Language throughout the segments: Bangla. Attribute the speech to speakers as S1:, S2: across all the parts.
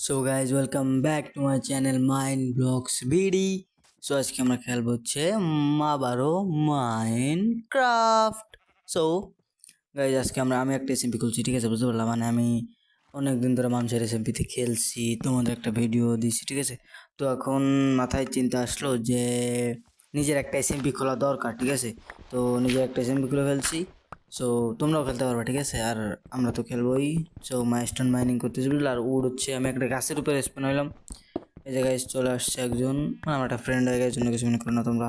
S1: So guys welcome back to my channel mind blogs BD. So আজকে আমরা খেলবো হচ্ছে আবারও মাইনক্রাফট। সো গাইজ আজকে আমি একটা এসএমপি খুলছি, ঠিক আছে? বুঝতে পারলাম, মানে আমি অনেক দিন ধরে মানুষের এসএমপিতে খেলছি, তোমাদের একটা ভিডিও দিয়েছি, ঠিক আছে? তো এখন মাথায় চিন্তা আসলো যে নিজের একটা এসএমপি খোলা দরকার, ঠিক আছে? তো নিজের একটা এসএমপি খুলে ফেলছি। সো তোমরাও খেলতে পারবে, ঠিক আছে? আর আমরা তো খেলবোই। সো মাইস্টোন মাইনিং করতেছি, বুঝলো? আর উড হচ্ছে, আমি একটা গাছের উপরে স্পন হইলাম। এই জায়গায় চলে আসছে একজন, মানে আমার একটা ফ্রেন্ড হয়ে গেছে, জন্য কিছু মনে করো না তোমরা।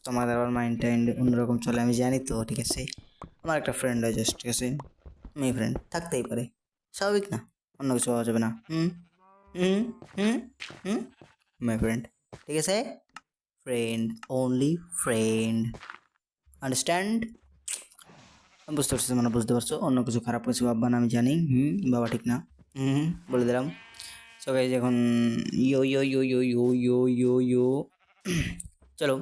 S1: তোমাদের আবার মাইন্ড টাইন্ড অন্যরকম চলে, আমি জানি তো, ঠিক আছে? আমার একটা ফ্রেন্ড হয় জাস্ট, ঠিক আছে? মেয়ে ফ্রেন্ড থাকতেই পারে, স্বাভাবিক না? অন্য কিছু পাওয়া যাবে না। হুম হুম হুম হুম মাই ফ্রেন্ড, ঠিক আছে? Friend, only friend, understand? বুঝতে পারছো, মানে বুঝতে পারছো, অন্য কিছু খারাপ কিছু ভাববা না, আমি জানি। বাবা ঠিক না। বলে দিলাম। সো গাইস এখন ইয়ো ইয়ো ইয়ো ইয়ো ইয়ো ইয়ো ইয়ো ইয়ো চলো।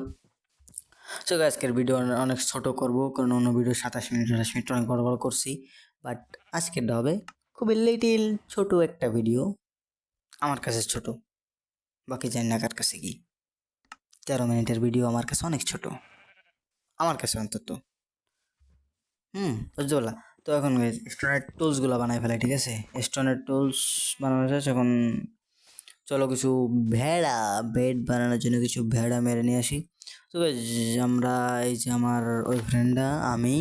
S1: সো গাইস আজকের ভিডিও অনেক ছোট করব, কারণ অন্য ভিডিও 27 মিনিট 28 মিনিট অনেক বড় বড় করছি। বাট আজকেরটা হবে খুবই লিটিল ছোট একটা ভিডিও, আমার কাছে ছোট, বাকি জানি না কার কাছে কি। 13 মিনিটের ভিডিও আমার কাছে অনেক ছোট, আমার কাছে অন্তত। বুঝতে পারলা? তো এখন স্টোনের টুলসগুলো বানাই ফেলাই, ঠিক আছে? স্টোনের টুলস বানানো শেষ। এখন চলো কিছু ভেড়া বেড বানানোর জন্য কিছু ভেড়া মেরে নিয়ে আসি। তো আমরা এই যে আমার ওই ফ্রেন্ডটা, আমি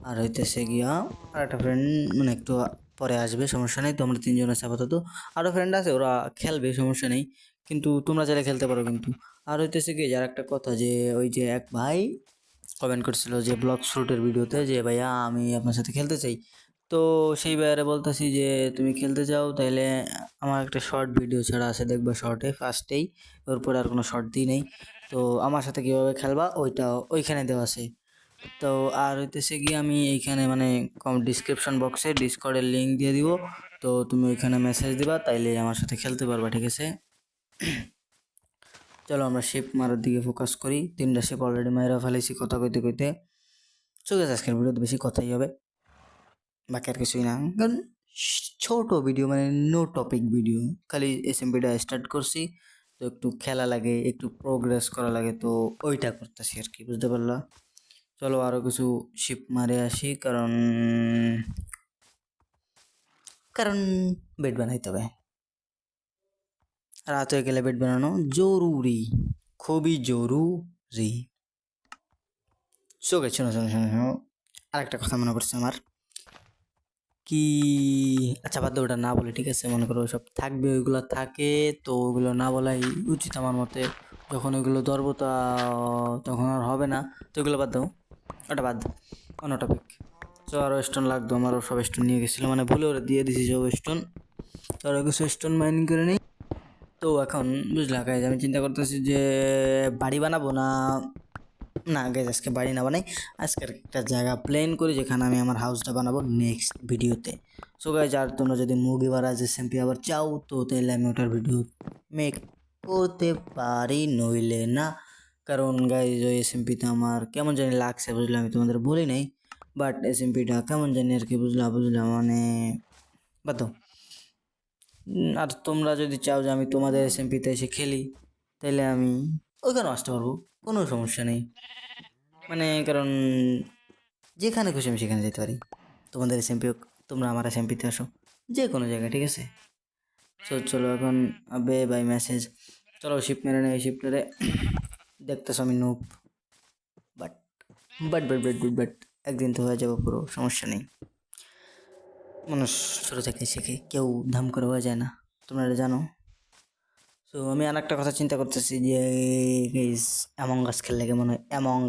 S1: আর হইতেছে গিয়া আর একটা ফ্রেন্ড, মানে একটু পরে আসবে, সমস্যা নেই। তো আমরা তিনজন আছে আপাতত। আরও ফ্রেন্ড আছে, ওরা খেলবে, সমস্যা নেই, কিন্তু তোমরা চাইলে খেলতে পারো কিন্তু। আর হইতেছে কি, যার একটা কথা, যে ওই যে এক ভাই কমেন্ট করছিল যে ব্লগ শুটের ভিডিওতে, যে ভাইয়া আমি আপনার সাথে খেলতে চাই। তো সেই ব্যাপারে বলতেছি যে তুমি খেলতে চাও তাইলে আমার একটা শর্ট ভিডিও ছাড়া আছে, দেখবা শর্টে ফার্স্টেই, ওর আর কোনো শর্ট দিই নেই। তো আমার সাথে কীভাবে খেলবা ওইটা ওইখানে দেওয়া আছে। তো আর হইতেছে গিয়ে আমি এইখানে মানে ডিসক্রিপশন বক্সে ডিসকর্ডের লিঙ্ক দিয়ে দিব। তো তুমি ওইখানে মেসেজ দিবা, তাইলে আমার সাথে খেলতে পারবা, ঠিক আছে? চলো আমরা শিপ মারার দিকে ফোকাস করি। 3টা শিপ অলরেডি মারা ফেলেছি কথা কইতে কইতে। চলে গেছে, আজকের ভিডিওতে বেশি কথাই হবে, বাকি আর কিছুই না, কারণ ছোট ভিডিও, মানে নো টপিক ভিডিও। খালি এসএমপিটা স্টার্ট করছি, তো একটু খেলা লাগে, একটু প্রোগ্রেস করা লাগে, তো ওইটা করতেছি আর কি, বুঝতে পারলা? চলো আরও কিছু শিপ মারে আসি, কারণ কারণ বেড বানাইতে হবে। রাত হয়ে গেলে বেড বানানো জরুরি, খুবই জরুরি। শোকে শোনো শোনো শোনো শোনো, আরেকটা কথা মনে পড়ছে আমার। কি, আচ্ছা বাদ দাও, ওটা না বলে, ঠিক আছে? মনে করো সব থাকবে, ওইগুলো থাকে, তো ওগুলো না বলাই উচিত আমার মতে। যখন ওইগুলো ধরবো তা তখন আর হবে না, তো ওইগুলো বাদ দাও, ওটা বাদ, অন্য টপিক। তো আরও স্টোন লাগতো, আমারও সব স্টোন নিয়ে গেছিলো, মানে ভুলে ওরা দিয়ে দিছি সব স্টোন। তো আরও কিছু স্টোন মাইনিং করে নিই। তো এখন বুঝলা গাইজ, আমি চিন্তা করতেছি যে বাড়ি বানাবো না, না গাইজ আজকে বাড়ি না বানাই, আজকের একটা জায়গা প্ল্যান করি যেখানে আমি আমার হাউসটা বানাবো নেক্সট ভিডিওতে। সো গাইজ, আর তোমরা যদি মুরগি বাড়া যে এসএমপি আবার চাও, তো তাহলে আমি ওটার ভিডিও মেক করতে পারি, নইলে না। কারণ গাইজ ওই এসএমপিতে আমার কেমন জানি লাগছে, বুঝলাম, আমি তোমাদের বলি নাই, বাট এসএমপিটা কেমন জানি আর কি, বুঝলাম, মানে বাদ দাও। আর তোমরা যদি চাও যে আমি তোমাদের এসএমপিতে এসে খেলি, তাইলে আমি ওইখানে আসতে পারবো, কোনো সমস্যা নেই। মানে কারণ যেখানে খুশি আমি সেখানে যেতে পারি, তোমাদের এসএমপি হোক, তোমরা আমার এসএমপিতে আসো, যে কোনো জায়গায়, ঠিক আছে? চলো এখন আবে বাই মেসেজ। চলো শিপ মেরে নেই, শিপ মেরে দেখতেছো আমি noob, but but but but but but একদিন তো হয়ে যাবো পুরো, সমস্যা নেই। মানুষ ছোটো থেকে শেখে, কেউ ধাম করে হয়ে যায় না, তোমরা এটা জানো। সো আমি আর একটা কথা চিন্তা করতেছি যে অ্যামং গাছ খেললে কেমন হয়? অ্যামং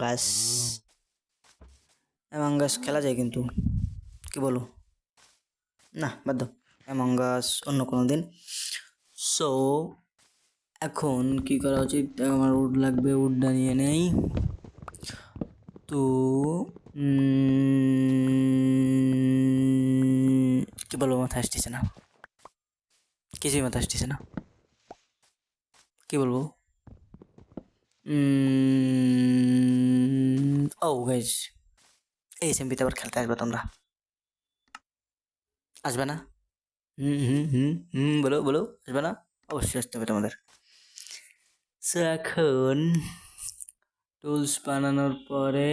S1: গাছ খেলা যায় কিন্তু, কি বলো? না বাদ দাও, অ্যামং গাছ অন্য কোনো দিন। সো এখন কি করা উচিত? আমার উড লাগবে, উডটা নিয়ে নেই। তো কি বলবো, মাথা আসতেছে না, কিছুই মাথা আসতেছে না, কি বলবো? ও গাইজ, এই এসএমপিতে আবার খেলতে আসবে তোমরা? আসবে না? বলো বলো, আসবে না? অবশ্যই আসতে হবে তোমাদের। সো এখন টুলস বানানোর পরে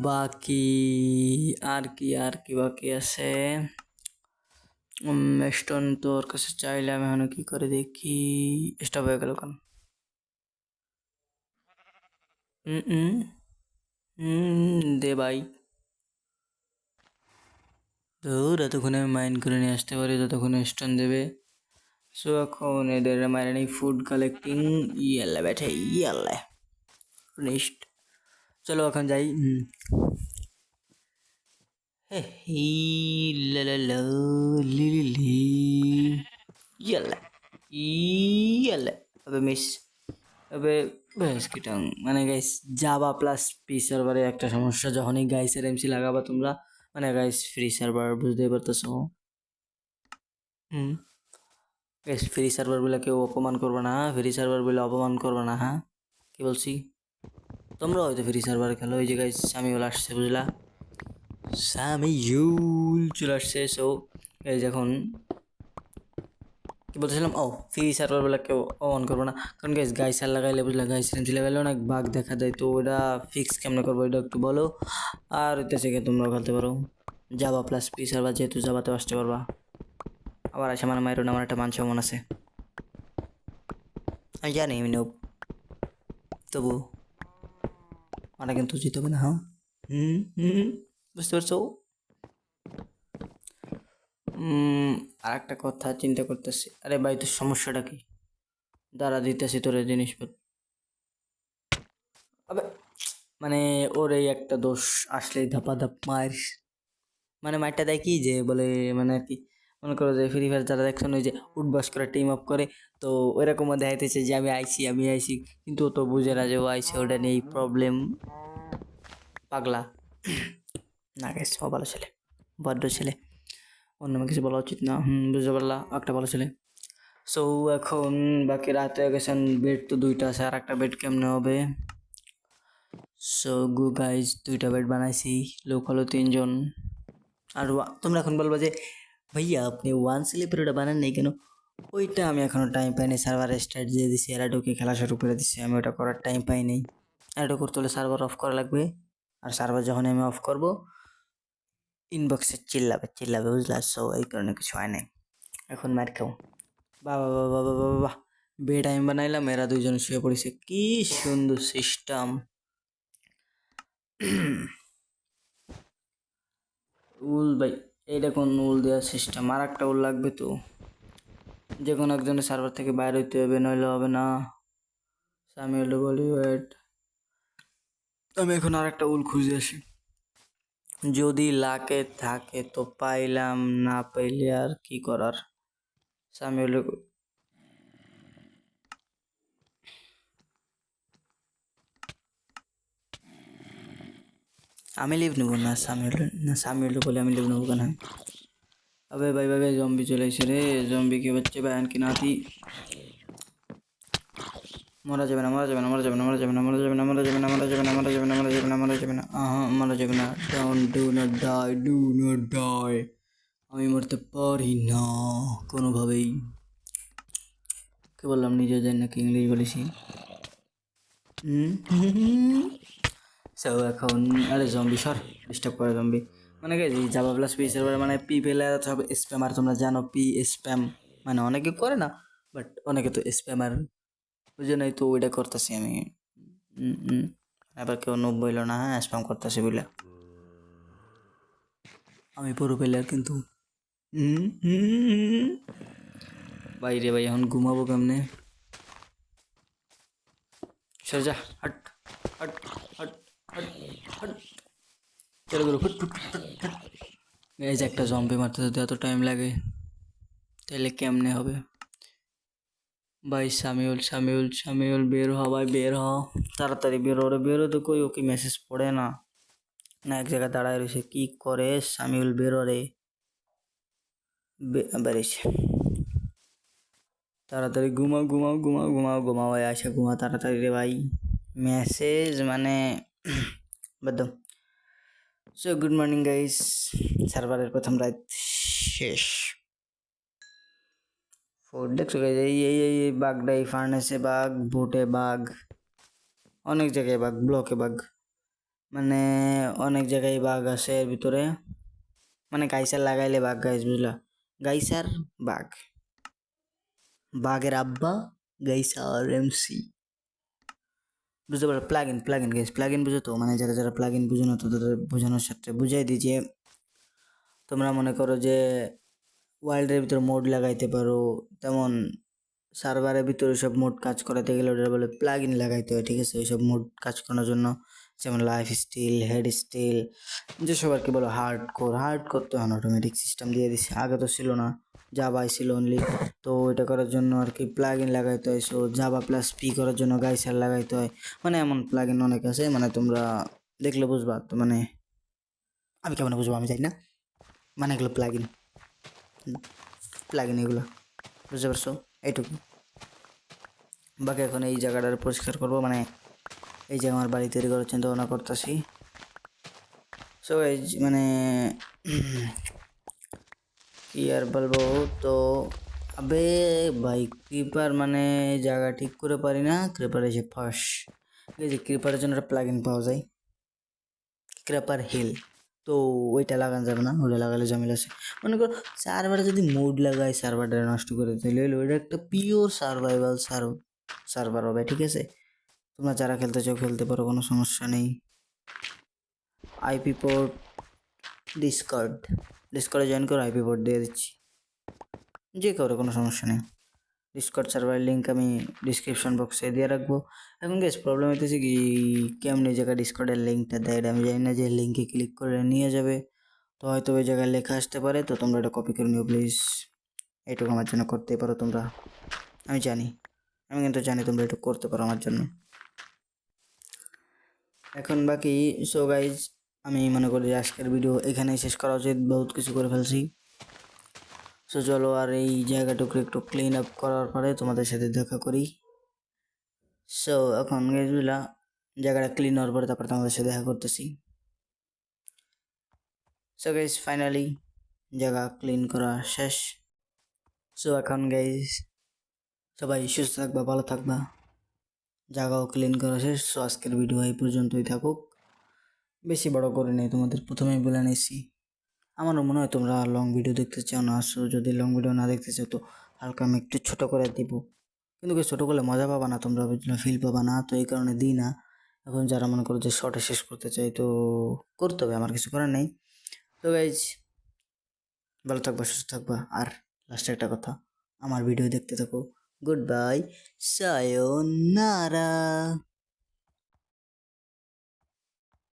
S1: বাকি আর কি বাকি আছে? স্টোন তোর কাছে চাইলে আমি এখন কি করে দেখি। স্টপ হয়ে গেল কেন? হুম হুম দে ভাই। ধুর, এতক্ষণে আমি মাইন্ড করে নিয়ে আসতে পারি, ততক্ষণে স্টোন দেবে। সো এখন এদের মাইনে নেই, ফুড কালেক্টিং। ইয়াল্লা ব্যাঠে, ইয়াল্লা ফিনিশড। চলো এখন যাই। হে হি লা লা লা লি লি লি ইয়াল্লা ইয়াল্লা। তবে মিস, তবে বেশ কিটাং মানে গাইস, জাভা প্লাস পি সার্ভারে একটা সমস্যা, যখনই গাইসের এমসি লাগাবা তোমরা, মানে গাইস ফ্রি সার্ভার বুঝতেই পারতেছো। হুম গাইস, ফ্রি সার্ভার বলে কেউ অপমান করবে না, ফ্রি সার্ভার বলে অপমান করবে না, হ্যাঁ কি বলছি? তোমরা হয়তো ফ্রি সার্ভার খেলো। এই যে গাইস সামিউল আসছে, বুঝলা? সামিউল চলে আসছে। সো এই যখন কি বলতেছিলাম, ও ফ্রি সার্ভার বলে কেউ অন করবো না, কারণ গাইসার লাগাইলে বুঝলা, গাইসার লাগাইলে অনেক বাগ দেখা দেয়। তো ওটা ফিক্স কেমনে করবো এটা একটু বলো, আর হইতেছে কি তোমরাও খেলতে পারো জাভা প্লাস পি সার্ভার, যেহেতু জাভাতেও আসতে পারবা। আবার আসে আমার মায়ের আমার একটা মান সম্মান আছে, আমি জানি আমি নেব, তবু মানে কিন্তু জিতে হবে না, হ্যাঁ। বুঝতে পারছো? আর একটা কথা চিন্তা করতেছি। আরে ভাই, তোর সমস্যাটা কি? দাঁড়া দিতেছি তোর জিনিসপত্র। আবে মানে ওর এই একটা দোষ, আসলেই ধাপা ধাপ মার, মানে মারটা দেয় কি যে বলে, মানে আর কি, মনে করো যে ফ্রি ফায়ার যারা দেখছেন ওই যে উঠবাস করে টিম আপ করে, তো ওইরকমও দেখাইতেছে যে আমি আইছি, কিন্তু ও তো বুঝে না যে ও আইছে, ওটা নিয়েই প্রবলেম। পাগলা না গেছে, ও ভালো ছেলে, ভদ্র ছেলে, অন্য কিছু বলা উচিত না। বুঝতে পারলা, একটা ভালো ছেলে। সো এখন বাকি রাত হয়ে গেছেন, বেড তো দুইটা আছে, আর একটা বেড কেমনে হবে? সো গু গাইজ, দুইটা বেড বানাইছি, লোক হলো 3 জন। আর তোমরা এখন বলবো যে ভাইয়া আপনি ওয়ান স্লিপের বানান নেই কেন? ওইটা আমি এখনো টাইম পাইনি, সার্ভার স্টার্ট দিয়ে দিছি, এরা ঢুকে খেলা শুরু করে দিচ্ছে, আমি ওটা করার টাইম পাইনি। এটা করতে হলে সার্ভার অফ করা লাগবে, আর সার্ভার যখন আমি অফ করব ইনবক্সে চিল্লাবে বুঝলা? সো এই কারণে কিছু হয় নাই। এখন মার খাও। বাবা বাবা বাবা বাবা, বেড আমি বানাইলাম, এরা 2 জন শুয়ে পড়েছে, কি সুন্দর সিস্টেম। উল ভাই, এইটা কোন উল দেওয়ার সিস্টেম? আর একটা উল লাগবে তো, যে কোনো একজনের সার্ভার থেকে বাইরে হইতে হবে, নইলে হবে না। সামিউল বলি ওয়েট, আমি এখন আর একটা উল খুঁজে আসি, যদি লাকে থাকে তো পাইলাম, না পাইলে আর কি করার। সামিউল, আমি লিভ নেবো না, সামিউল বলে আমি লিভ নেবো কেন? अबे भाई भाई भाई जॉम्बी चले रे, जॉम्बी के बच्चे बहन की नाती। মারা যাবে না, মারা যাবে না, মারা যাবে না, মারা যাবে না, মারা যাবে না, মারা যাবে না, মারা যাবে না, মারা যাবে না, মারা যাবে না, মারা যাবে না, মারা যাবে না। Do not die, do not die. আমি মরতে পারি না কোনোভাবেই। কে বললাম নিজে জানি নাকি ইংলিশ বলেছি। সো এখন আরে জম্বি সর, ডিস্টার্ব করে জম্বি। মানে কি এই জাভা প্লাস পি সার্ভার মানে পি পেলে সব স্প্যামার, তোমরা জানো পি স্প্যাম মানে অনেকে করে না, বাট অনেকে তো স্প্যামার, ওই জন্যই তো ওইটা করতেছি আমি। আবার কেউ নোব বইল না, হ্যাঁ স্প্যাম করতেছি বলে, আমি পুরো প্লেয়ার কিন্তু। ভাই রে ভাই, এখন ঘুমাবো কেমনে? সর যা, hot hot hot hot hot, চলো গুলো ফুট ফুট ফুট ফুট। এই যে একটা জম্বি মারতে যদি এত টাইম লাগে, তাহলে কেমনে হবে? ভাই সামিউল বের হ ভাই, বের হ তাড়াতাড়ি, বের হ রে, বেরো তো কই, ওকে মেসেজ পড়ে না, না এক জায়গায় দাঁড়ায় রয়েছে, কি করে? সামিউল বের হ রে, বেরিয়েছে। তাড়াতাড়ি ঘুমাও ঘুমাও ঘুমাও ঘুমাও ঘুমাও ভাই, আসে ঘুমাও তাড়াতাড়ি রে ভাই। মেসেজ মানে বাদ দাও। সো গুড মর্নিং গাইস, সার্ভারের প্রথম রাত শেষ। ফোর দেখছো guys, এই বাঘটা, এই ফার্নেসে বাঘ, বোটে বাঘ, অনেক জায়গায় বাঘ, ব্লকে বাঘ, মানে অনেক জায়গায় বাঘ আসে এর ভিতরে। মানে গাইসার লাগাইলে বাঘ গাইস, বুঝলা? গাইসার বাঘ, বাঘের আব্বা গাইসার এমসি, বুঝতে পারো? Plug in guys, plug in বুঝো তো? মানে যারা যারা প্লাগ ইন বুঝো না তো তাদের বোঝানোর সাথে বুঝাই দিই যে তোমরা মনে করো যে ওয়ার্ল্ডের ভিতরে মোড লাগাইতে পারো, তেমন সার্ভারের ভিতরে সব মোড কাজ করাতে গেলে ওটা বলে প্লাগ ইন লাগাইতে হয়, ঠিক আছে? ওইসব মোড কাজ করানোর জন্য, যেমন লাইফ স্টিল, হেড স্টিল, যেসব আর কি বলো হার্ড করতে হয়, অটোমেটিক সিস্টেম দিয়ে দিচ্ছে। আগে তো ছিল না, জাভাই ছিল অনলি। তো এটা করার জন্য আর কি প্লাগ ইন লাগাইতে হয়। সো জাভা প্লাস পি করার জন্য গাইসার লাগাইতে হয়। মানে এমন প্লাগ ইন অনেক আছে, মানে তোমরা দেখলে বুঝবা। তো মানে আমি কেমন বুঝবো আমি জানি না, মানে এগুলো প্লাগ ইন এগুলো, বুঝতে পারছো? এইটুকু। বাকি এখন এই জায়গাটা পরিষ্কার করবো, মানে এই যে আমার বাড়ি তৈরি করার চিন্তা ভাবনা করতেছি। সো এই মানে কি আর বলবো, তো আবে ভাই ক্রিপার মানে জায়গা ঠিক করে পারি না, ক্রিপার এসে ফাঁস। এই যে ক্রিপারের জন্য একটা প্লাগ ইন পাওয়া যায়, ক্রিপার হিল, তো ওইটা লাগানো যাবে না, ওটা লাগালে ঝামেলা আছে। মনে করো সার্ভারে যদি মুড লাগায় সার্ভারটা নষ্ট করে দিলে ওইটা একটা পিওর সার্ভাইভাল সার্ভার হবে, ঠিক আছে? তোমরা যারা খেলতে চাও খেলতে পারো, কোনো সমস্যা নেই। আইপি পোর্ট ডিসকর্ডে জয়েন করো, আইপি পোর্ট দিয়ে দিচ্ছি, যে কারো কোনো সমস্যা নেই। ডিসকর্ড সার্ভারের লিঙ্ক আমি ডিসক্রিপশন বক্সে দিয়ে রাখবো। এখন গেস প্রবলেম হইতেছে কি, কেমনি জায়গায় ডিসকর্ডের লিঙ্কটা দেয় এটা আমি জানি না, যে লিঙ্কে ক্লিক করে নিয়ে যাবে, তো হয়তো ওই জায়গায় লেখা আসতে পারে, তো তোমরা এটা কপি করে নিও প্লিজ। এইটুকু আমার জন্য করতেই পারো তোমরা, আমি জানি, আমি কিন্তু জানি তোমরা এটা করতে পারো আমার জন্য। এখন বাকি সো গাইজ, আমি মনে করি যে আজকের ভিডিও এখানেই শেষ করা উচিত, বহুত কিছু করে ফেলছি। সো চলো আর এই জায়গাটুকু একটু ক্লিন আপ করার পরে তোমাদের সাথে দেখা করি। সো এখন গেছগুলা জায়গাটা ক্লিন হওয়ার পরে তারপর তোমাদের সাথে দেখা করতেছি। সো গাইজ ফাইনালি জায়গা ক্লিন করা শেষ। সো এখন গাইজ সবাই সুস্থ থাকবা, ভালো থাকবা, জায়গাও ক্লিন করা শেষ। সো আজকের ভিডিও এই পর্যন্তই থাকুক, বেশি বড় করে নেই, তোমাদের প্রথমেই বলে নিয়েছি। আমারও মনে হয় তোমরা লং ভিডিও দেখতে চাও না। সো যদি লং ভিডিও না দেখতে চাও তো হালকা আমি একটু ছোটো করে দিব, কিন্তু ছোটো করলে মজা পাবা না তোমরা, বুঝলে? ফিল পাবা না, তো এই কারণে দিই না। এখন যারা মনে করো যে শর্টে শেষ করতে চাই তো করতে হবে, আমার কিছু করার নেই। তো গাইজ ভালো থাকবা, সুস্থ থাকবা, আর লাস্টে একটা কথা, আমার ভিডিও দেখতে থাকো। Good bye, সায়োনারা।